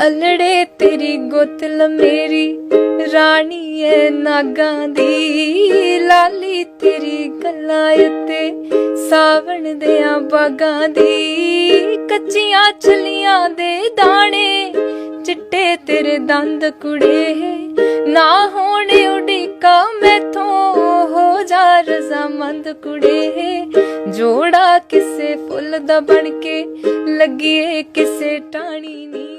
ਅਲੜੇ ਤੇਰੀ ਗੁੱਤਲ ਮੇਰੀ ਰਾਣੀ ਏ ਨਾਗਾਂ ਦੀ, ਲਾਲੀ ਤੇਰੀ ਗੱਲਾਂ ਉੱਤੇ ਸਾਵਣ ਦਿਆਂ ਬਾਗਾਂ ਦੀ, ਕੱਚੀਆਂ ਛੱਲੀਆਂ ਦੇ ਦਾਣੇ ਚਿੱਟੇ ਤੇਰੇ ਦੰਦ ਕੁੜੇ, ਨਾ ਹੋਣ ਉਡੀਕਾ ਮੈਥੋਂ ਹੋ ਜਾ ਰਜ਼ਾਮੰਦ ਕੁੜੇ, ਜੋੜਾ ਕਿਸੇ ਫੁੱਲ ਦਾ ਬਣ ਕੇ ਲੱਗੀਏ ਕਿਸੇ ਟਾਹਣੀ ਨੀ।